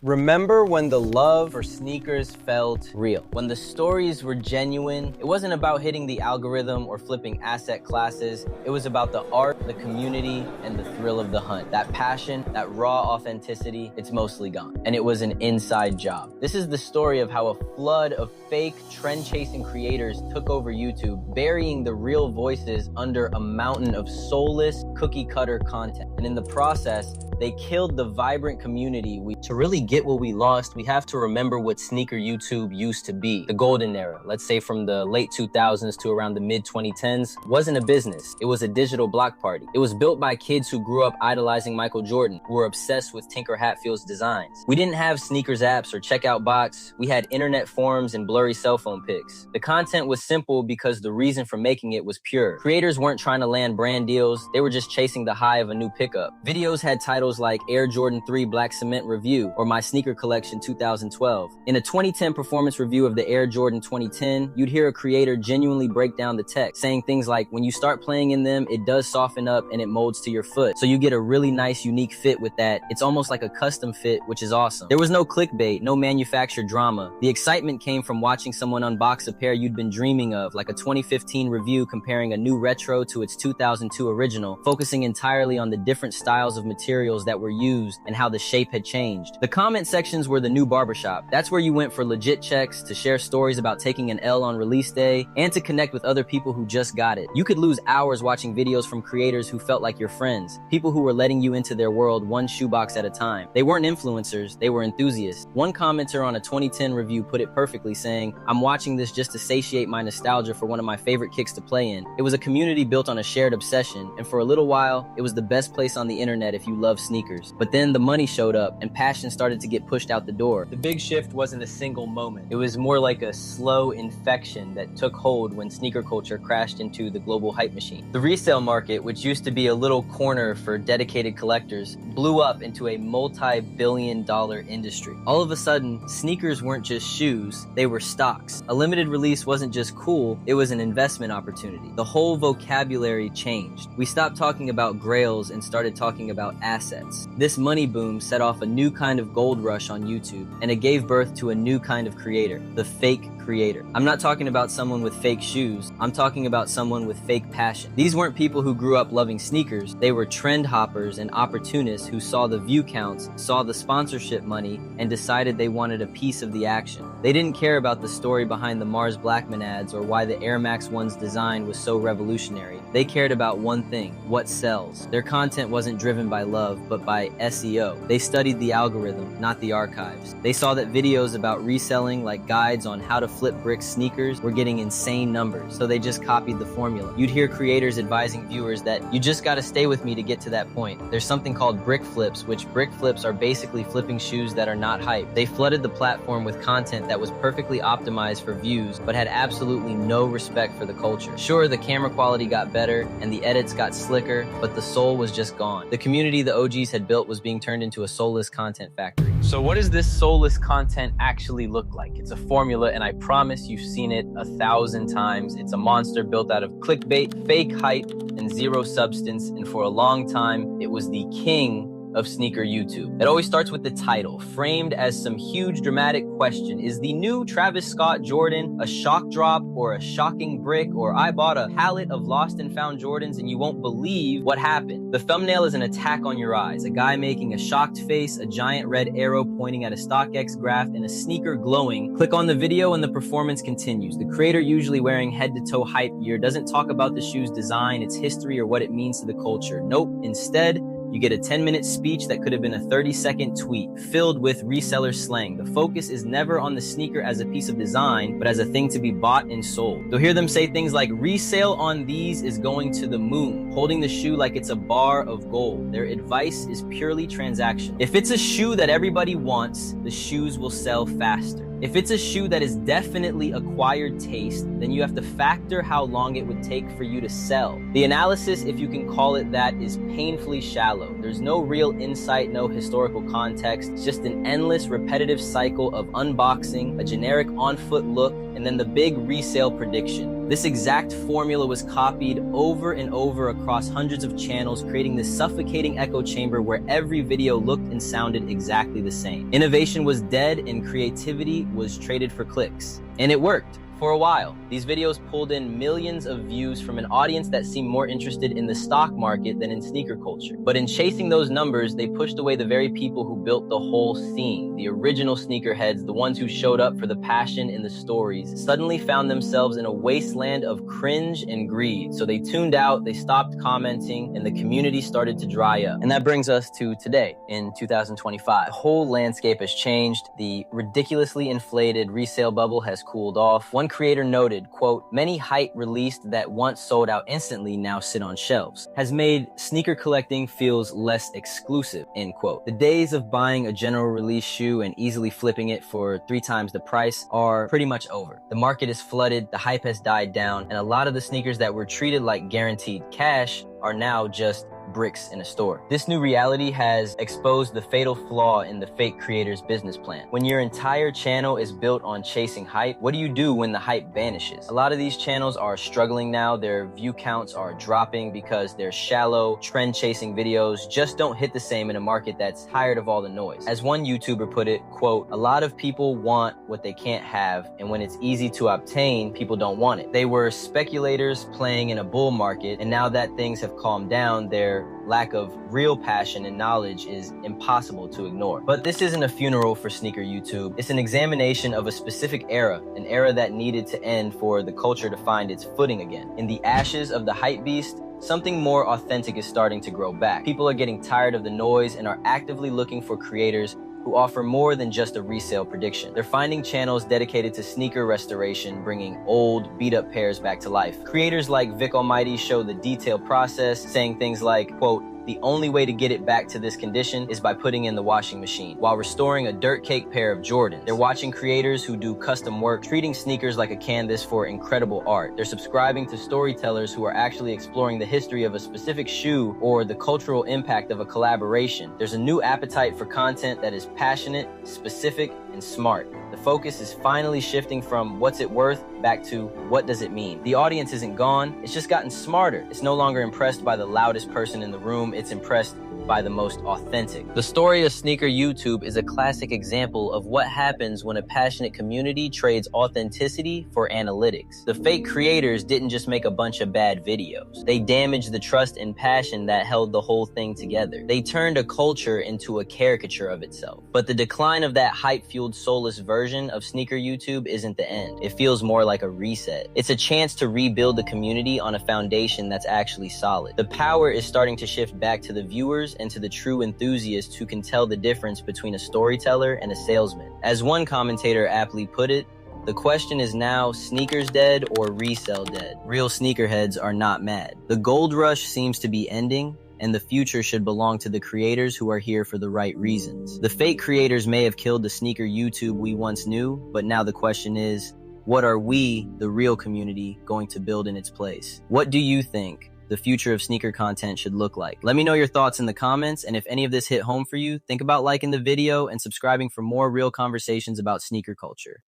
Remember when the love for sneakers felt real? When the stories were genuine? It wasn't about hitting the algorithm or flipping asset classes. It was about the art, the community, and the thrill of the hunt. That passion, that raw authenticity, it's mostly gone. And it was an inside job. This is the story of how a flood of fake, trend-chasing creators took over YouTube, burying the real voices under a mountain of soulless, cookie-cutter content. And in the process, they killed the vibrant community. To really get what we lost, we have to remember what sneaker YouTube used to be. The golden era, let's say from the late 2000s to around the mid 2010s, wasn't a business. It was a digital block party. It was built by kids who grew up idolizing Michael Jordan, who were obsessed with Tinker Hatfield's designs. We didn't have sneakers apps or checkout bots. We had internet forums and blurry cell phone pics. The content was simple because the reason for making it was pure. Creators weren't trying to land brand deals. They were just chasing the high of a new pickup. Videos had titles like Air Jordan 3 Black Cement Review or My Sneaker Collection 2012. In a 2010 performance review of the Air Jordan 2010, you'd hear a creator genuinely break down the text, saying things like, when you start playing in them, it does soften up and it molds to your foot. So you get a really nice, unique fit with that. It's almost like a custom fit, which is awesome. There was no clickbait, no manufactured drama. The excitement came from watching someone unbox a pair you'd been dreaming of, like a 2015 review comparing a new retro to its 2002 original, focusing entirely on the different styles of materials that were used and how the shape had changed. The comment sections were the new barbershop. That's where you went for legit checks, to share stories about taking an L on release day, and to connect with other people who just got it. You could lose hours watching videos from creators who felt like your friends, people who were letting you into their world one shoebox at a time. They weren't influencers, they were enthusiasts. One commenter on a 2010 review put it perfectly, saying, "I'm watching this just to satiate my nostalgia for one of my favorite kicks to play in." It was a community built on a shared obsession, and for a little while, it was the best place on the internet if you love sneakers. But then the money showed up, and passion started to get pushed out the door. The big shift wasn't a single moment. It was more like a slow infection that took hold when sneaker culture crashed into the global hype machine. The resale market, which used to be a little corner for dedicated collectors, blew up into a multi-billion-dollar industry. All of a sudden, sneakers weren't just shoes, they were stocks. A limited release wasn't just cool, it was an investment opportunity. The whole vocabulary changed. We stopped talking about grails and started talking about assets. This money boom set off a new kind of gold rush on YouTube, and it gave birth to a new kind of creator, the fake creator. I'm not talking about someone with fake shoes, I'm talking about someone with fake passion. These weren't people who grew up loving sneakers, they were trend hoppers and opportunists who saw the view counts, saw the sponsorship money, and decided they wanted a piece of the action. They didn't care about the story behind the Mars Blackman ads or why the Air Max 1's design was so revolutionary. They cared about one thing: what sells. Their content wasn't driven by love, but by SEO. They studied the algorithm, not the archives. They saw that videos about reselling, like guides on how to flip brick sneakers, were getting insane numbers, so they just copied the formula. You'd hear creators advising viewers that you just gotta stay with me to get to that point. There's something called brick flips, which brick flips are basically flipping shoes that are not hype. They flooded the platform with content that was perfectly optimized for views, but had absolutely no respect for the culture. Sure, the camera quality got better and the edits got slicker, but the soul was just gone. The community the OGs had built was being turned into a soulless content factory. So what does this soulless content actually look like? It's a formula, and I promise you've seen it 1,000 times. It's a monster built out of clickbait, fake hype, and zero substance, and for a long time, it was the king of sneaker YouTube. It always starts with the title, framed as some huge dramatic question. Is the new Travis Scott Jordan a shock drop or a shocking brick? Or I bought a pallet of lost and found Jordans and you won't believe what happened. The thumbnail is an attack on your eyes. A guy making a shocked face, a giant red arrow pointing at a StockX graph, and a sneaker glowing. Click on the video and the performance continues. The creator, usually wearing head-to-toe hype gear, doesn't talk about the shoe's design, its history, or what it means to the culture. Nope. Instead, you get a 10-minute speech that could have been a 30-second tweet filled with reseller slang. The focus is never on the sneaker as a piece of design, but as a thing to be bought and sold. You'll hear them say things like, resale on these is going to the moon, holding the shoe like it's a bar of gold. Their advice is purely transactional. If it's a shoe that everybody wants, the shoes will sell faster. If it's a shoe that is definitely acquired taste, then you have to factor how long it would take for you to sell. The analysis, if you can call it that, is painfully shallow. There's no real insight, no historical context. It's just an endless, repetitive cycle of unboxing, a generic on-foot look, and then the big resale prediction. This exact formula was copied over and over across hundreds of channels, creating this suffocating echo chamber where every video looked and and sounded exactly the same. Innovation was dead and creativity was traded for clicks. And it worked. For a while, these videos pulled in millions of views from an audience that seemed more interested in the stock market than in sneaker culture. But in chasing those numbers, they pushed away the very people who built the whole scene. The original sneakerheads, the ones who showed up for the passion in the stories, suddenly found themselves in a wasteland of cringe and greed. So they tuned out, they stopped commenting, and the community started to dry up. And that brings us to today, in 2025. The whole landscape has changed. The ridiculously inflated resale bubble has cooled off. One creator noted, quote, "Many hype released that once sold out instantly now sit on shelves. Has made sneaker collecting feels less exclusive," end quote. The days of buying a general release shoe and easily flipping it for 3 times the price are pretty much over. The market is flooded, the hype has died down, and a lot of the sneakers that were treated like guaranteed cash are now just bricks in a store. This new reality has exposed the fatal flaw in the fake creator's business plan. When your entire channel is built on chasing hype, what do you do when the hype vanishes? A lot of these channels are struggling now. Their view counts are dropping because their shallow, trend-chasing videos just don't hit the same in a market that's tired of all the noise. As one YouTuber put it, quote, "A lot of people want what they can't have, and when it's easy to obtain, people don't want it. They were speculators playing in a bull market, and now that things have calmed down, their lack of real passion and knowledge is impossible to ignore." But this isn't a funeral for sneaker YouTube. It's an examination of a specific era, an era that needed to end for the culture to find its footing again. In the ashes of the hype beast, something more authentic is starting to grow back. People are getting tired of the noise and are actively looking for creators who offer more than just a resale prediction. They're finding channels dedicated to sneaker restoration, bringing old, beat-up pairs back to life. Creators like Vic Almighty show the detailed process, saying things like, quote, "The only way to get it back to this condition is by putting in the washing machine," while restoring a dirt cake pair of Jordans. They're watching creators who do custom work, treating sneakers like a canvas for incredible art. They're subscribing to storytellers who are actually exploring the history of a specific shoe or the cultural impact of a collaboration. There's a new appetite for content that is passionate, specific, and smart. The focus is finally shifting from what's it worth back to what does it mean. The audience isn't gone, it's just gotten smarter. It's no longer impressed by the loudest person in the room, it's impressed by the most authentic. The story of sneaker YouTube is a classic example of what happens when a passionate community trades authenticity for analytics. The fake creators didn't just make a bunch of bad videos. They damaged the trust and passion that held the whole thing together. They turned a culture into a caricature of itself. But the decline of that hype-fueled soulless version of sneaker YouTube isn't the end. It feels more like a reset. It's a chance to rebuild the community on a foundation that's actually solid. The power is starting to shift back to the viewers and to the true enthusiasts who can tell the difference between a storyteller and a salesman. As one commentator aptly put it, the question is now sneakers dead or resale dead. Real sneakerheads are not mad. The gold rush seems to be ending, and the future should belong to the creators who are here for the right reasons. The fake creators may have killed the sneaker YouTube we once knew, but now the question is, what are we, the real community, going to build in its place? What do you think the future of sneaker content should look like? Let me know your thoughts in the comments, and if any of this hit home for you, think about liking the video and subscribing for more real conversations about sneaker culture.